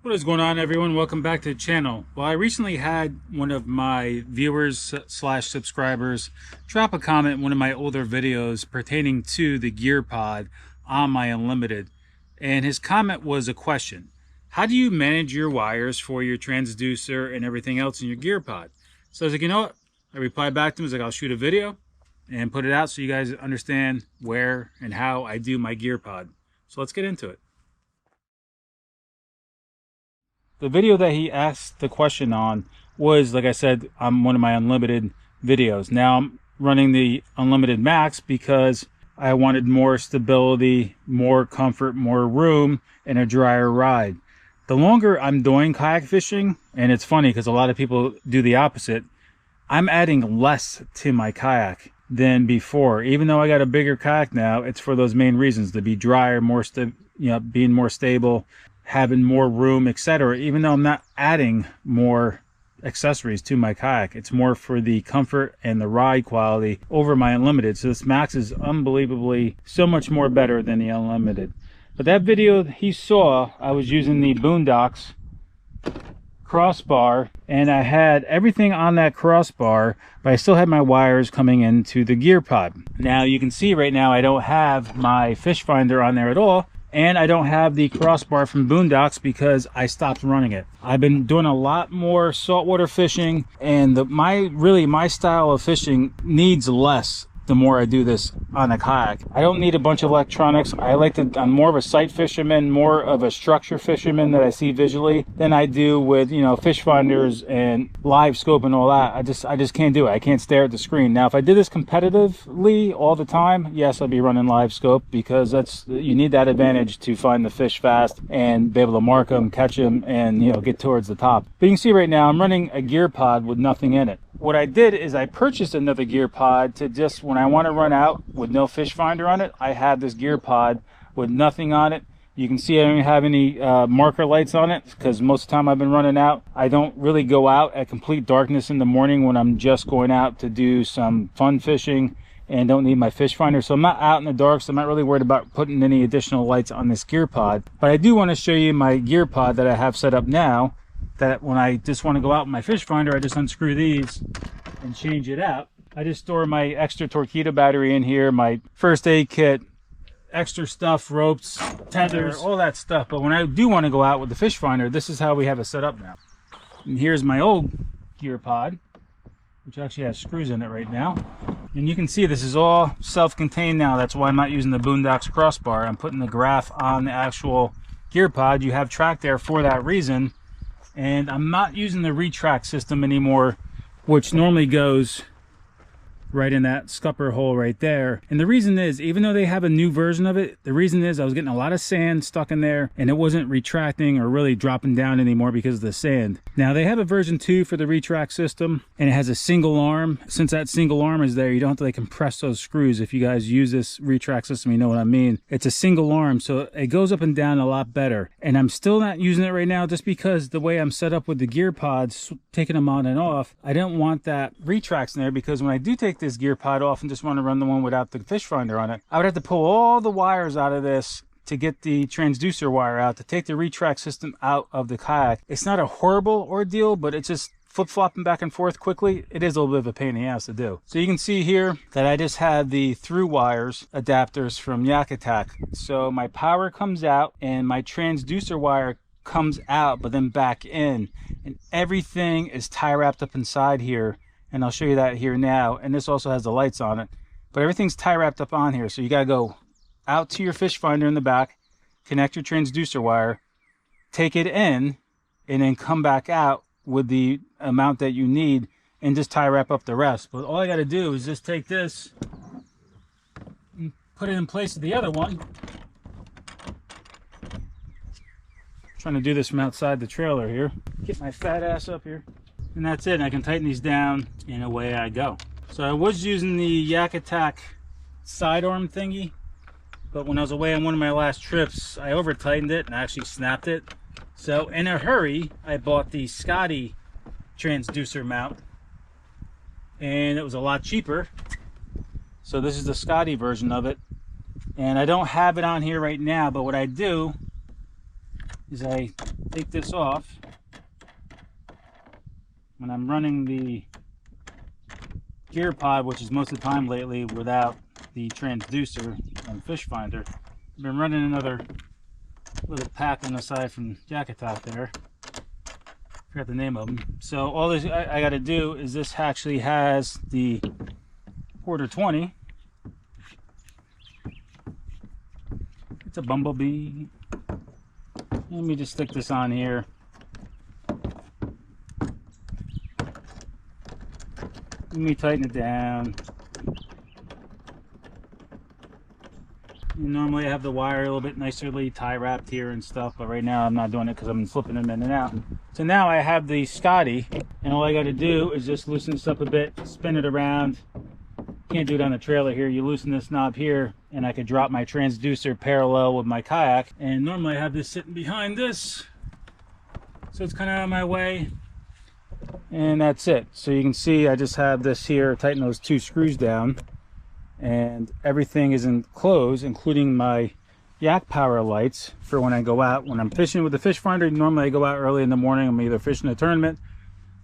What is going on, everyone? Welcome back to the channel. Well, I recently had one of my viewers slash subscribers drop a comment in one of my older videos pertaining to the Gearpod on my Unlimited. And his comment was a question. How do you manage your wires for your transducer and everything else in your Gearpod? So I was like, you know what? I replied back to him. I was like, I'll shoot a video and put it out so you guys understand where and how I do my Gearpod. So let's get into it. The video that he asked the question on was, like I said, on one of my Unlimited videos. Now I'm running the Unlimited Max because I wanted more stability, more comfort, more room, and a drier ride. The longer I'm doing kayak fishing, and it's funny because a lot of people do the opposite, I'm adding less to my kayak than before. Even though I got a bigger kayak now, it's for those main reasons, to be drier, more being more stable, having more room, etc. Even though I'm not adding more accessories to my kayak, it's more for the comfort and the ride quality over my Unlimited. So this Max is unbelievably so much more better than the Unlimited. But that video he saw, I was using the Boondocks crossbar, and I had everything on that crossbar, but I still had my wires coming into the Gearpod. Now you can see right now I don't have my fish finder on there at all, and I don't have the crossbar from Boondocks because I stopped running it. I've been doing a lot more saltwater fishing, and my style of fishing needs less the more I do this on a kayak. I don't need a bunch of electronics. I'm more of a sight fisherman, more of a structure fisherman that I see visually than I do with, fish finders and live scope and all that. I just can't do it. I can't stare at the screen. Now, if I did this competitively all the time, yes, I'd be running live scope because you need that advantage to find the fish fast and be able to mark them, catch them, and get towards the top. But you can see right now I'm running a Gearpod with nothing in it. What I did is I purchased another Gearpod to just, when I want to run out with no fish finder on it, I have this Gearpod with nothing on it. You can see I don't have any marker lights on it because most of the time I've been running out. I don't really go out at complete darkness in the morning when I'm just going out to do some fun fishing and don't need my fish finder. So I'm not out in the dark, so I'm not really worried about putting any additional lights on this Gearpod. But I do want to show you my Gearpod that I have set up now, that when I just want to go out with my fish finder, I just unscrew these and change it out. I just store my extra torpedo battery in here, my first aid kit, extra stuff, ropes, tethers, all that stuff. But when I do want to go out with the fish finder, this is how we have it set up now. And here's my old Gearpod, which actually has screws in it right now. And you can see this is all self-contained now. That's why I'm not using the Boondocks crossbar. I'm putting the graph on the actual Gearpod. You have track there for that reason. And I'm not using the retract system anymore, which normally goes right in that scupper hole right there. And the reason is, even though they have a new version of it, the reason is I was getting a lot of sand stuck in there and it wasn't retracting or really dropping down anymore because of the sand. Now they have a version 2 for the retract system, and it has a single arm. Since that single arm is there, you don't have to compress those screws. If you guys use this retract system, you know what I mean. It's a single arm, so it goes up and down a lot better. And I'm still not using it right now just because the way I'm set up with the Gearpods, taking them on and off, I didn't want that retracts in there, because when I do take this Gearpod off and just want to run the one without the fish finder on it, I would have to pull all the wires out of this to get the transducer wire out, to take the retract system out of the kayak. It's not a horrible ordeal, but it's just flip-flopping back and forth quickly. It is a little bit of a pain in the ass to do. So you can see here that I just have the through wires adapters from Yak Attack. So my power comes out and my transducer wire comes out, but then back in, and everything is tie wrapped up inside here. And I'll show you that here now. And this also has the lights on it, but everything's tie wrapped up on here. So you gotta go out to your fish finder in the back, connect your transducer wire, take it in, and then come back out with the amount that you need and just tie wrap up the rest. But all I gotta do is just take this and put it in place of the other one. Trying to do this from outside the trailer here. Get my fat ass up here. And that's it. I can tighten these down and away I go. So I was using the Yak Attack sidearm thingy, but when I was away on one of my last trips, I over tightened it and actually snapped it. So in a hurry, I bought the Scotty transducer mount, and it was a lot cheaper. So this is the Scotty version of it, and I don't have it on here right now, but what I do is I take this off when I'm running the Gearpod, which is most of the time lately without the transducer and fish finder. I've been running another little pack on the side from Nucanoe there. Forgot the name of them. So all this I got to do is, this actually has the quarter 20. It's a bumblebee. Let me just stick this on here. Let me tighten it down. Normally I have the wire a little bit nicely tie wrapped here and stuff, but right now I'm not doing it because I'm flipping them in and out. So now I have the Scotty, and all I got to do is just loosen this up a bit, spin it around. Can't do it on the trailer here. You loosen this knob here, and I could drop my transducer parallel with my kayak. And normally I have this sitting behind this, so it's kind of out of my way. And that's it. So you can see I just have this here, tighten those 2 screws down, and everything is enclosed, including my yak power lights for when I go out. When I'm fishing with the fish finder, normally I go out early in the morning. I'm either fishing a tournament,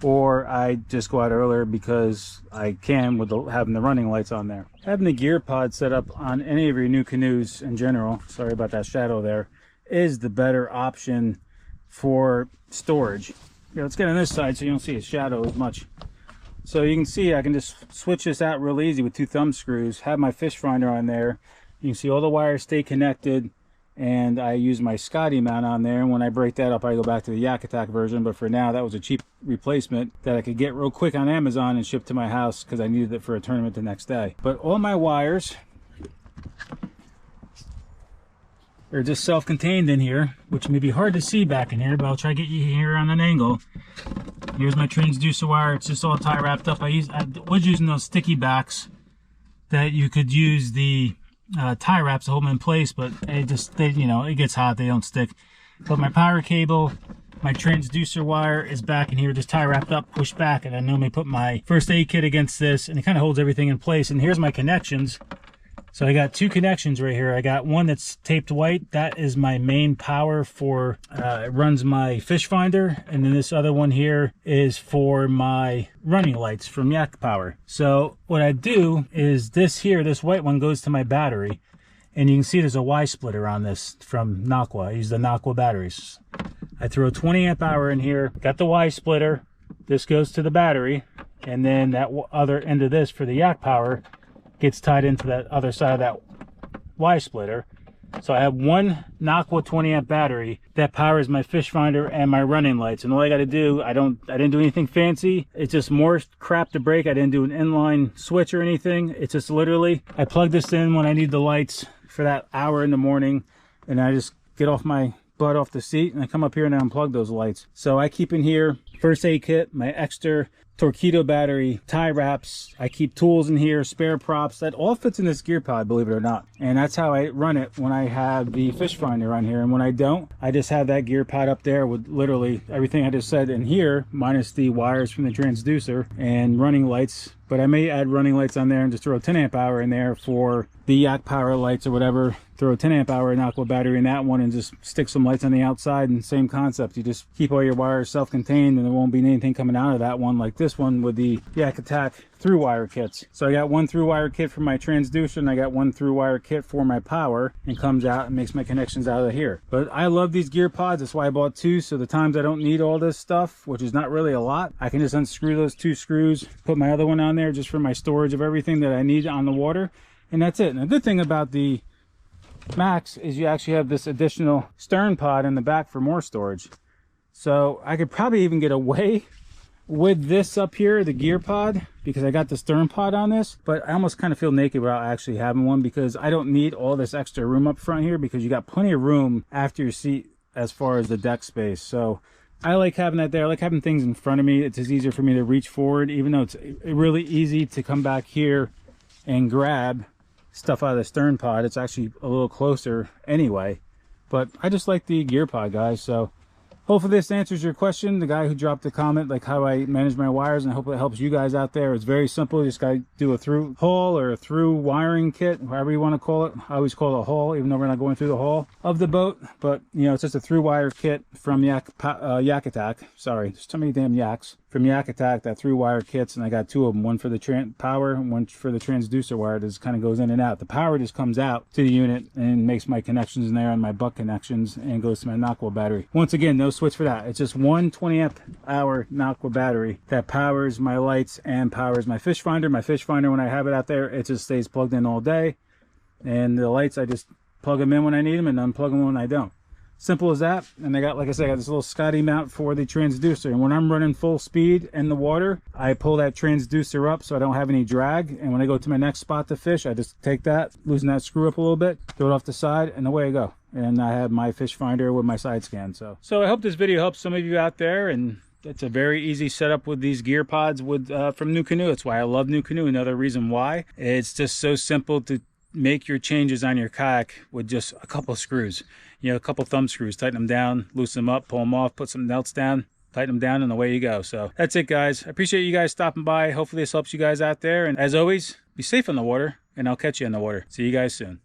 or I just go out earlier because I can with having the running lights on there. Having the Gearpod set up on any of your new canoes in general, sorry about that shadow there, is the better option for storage. Here, let's get on this side so you don't see a shadow as much. So you can see I can just switch this out real easy with 2 thumb screws, have my fish finder on there. You can see all the wires stay connected, and I use my Scotty mount on there. And when I break that up, I go back to the Yak Attack version. But for now, that was a cheap replacement that I could get real quick on Amazon and ship to my house because I needed it for a tournament the next day. But all my wires are just self-contained in here, which may be hard to see back in here, but I'll try to get you here on an angle. Here's my transducer wire. It's just all tie wrapped up. I was using those sticky backs that you could use the tie wraps to hold them in place, but you know, it gets hot, they don't stick. But my power cable, my transducer wire is back in here, just tie wrapped up, pushed back, and I normally put my first aid kit against this, and it kind of holds everything in place. And here's my connections. So I got 2 connections right here. I got one that's taped white. That is my main power for, it runs my fish finder. And then this other one here is for my running lights from Yak Power. So what I do is this here, this white one goes to my battery. And you can see there's a Y splitter on this from Nucanoe. I use the Nucanoe batteries. I throw a 20 amp hour in here, got the Y splitter. This goes to the battery. And then that other end of this for the Yak Power gets tied into that other side of that Y splitter. So I have one Nucanoe 20 amp battery that powers my fish finder and my running lights. And all I got to do, I didn't do anything fancy. It's just more crap to break. I didn't do an inline switch or anything. It's just literally, I plug this in when I need the lights for that hour in the morning, and I just get off my butt off the seat and I come up here and I unplug those lights. So I keep in here first aid kit, my extra Torpedo battery, tie wraps. I keep tools in here, spare props. That all fits in this Gearpod, believe it or not. And that's how I run it when I have the fish finder on here. And when I don't, I just have that Gearpod up there with literally everything I just said in here, minus the wires from the transducer and running lights. But I may add running lights on there and just throw a 10 amp hour in there for the Yak Power lights or whatever. Throw a 10 amp hour Nucanoe battery in that one and just stick some lights on the outside, and same concept. You just keep all your wires self-contained and there won't be anything coming out of that one like this one with the Yak Attack through wire kits. So I got one through wire kit for my transducer and I got one through wire kit for my power, and comes out and makes my connections out of here. But I love these Gearpods. That's why I bought 2. So the times I don't need all this stuff, which is not really a lot, I can just unscrew those 2 screws, put my other one on there just for my storage of everything that I need on the water, and that's it. And the good thing about the Max is you actually have this additional stern pod in the back for more storage. So I could probably even get away with this up here, the Gearpod, because I got the stern pod on this, but I almost kind of feel naked without actually having one, because I don't need all this extra room up front here, because you got plenty of room after your seat as far as the deck space. So I like having that there. I like having things in front of me. It's just easier for me to reach forward, even though it's really easy to come back here and grab stuff out of the stern pod. It's actually a little closer anyway, but I just like the Gearpod, guys. So hopefully this answers your question, the guy who dropped the comment, like how I manage my wires, and I hope it helps you guys out there. It's very simple. You just gotta do a through haul or a through wiring kit, however you want to call it. I always call it a haul, even though we're not going through the haul of the boat. But you know, it's just a through wire kit from Yak Attack. Sorry, there's too many damn yaks. From Yak Attack, that through wire kits, and I got two of them, one for the power and one for the transducer wire that just kind of goes in and out. The power just comes out to the unit and makes my connections in there on my buck connections and goes to my Nucanoe battery. Once again, no switch for that. It's just one 20 amp hour Nucanoe battery that powers my lights and powers my fish finder. My fish finder, when I have it out there, it just stays plugged in all day, and the lights, I just plug them in when I need them and unplug them when I don't. Simple as that. And I got, like I said, I got this little Scotty mount for the transducer, and when I'm running full speed in the water, I pull that transducer up so I don't have any drag, and when I go to my next spot to fish, I just take that, loosen that screw up a little bit, throw it off the side, and away I go. And I have my fish finder with my side scan. So I hope this video helps some of you out there, and it's a very easy setup with these gear pods with from Nucanoe. That's why I love Nucanoe. Another reason why, it's just so simple to make your changes on your kayak with just a couple of screws. You know, a couple thumb screws, tighten them down, loosen them up, pull them off, put something else down, tighten them down, and away you go. So that's it, guys. I appreciate you guys stopping by. Hopefully this helps you guys out there, and as always, be safe on the water, and I'll catch you in the water. See you guys soon.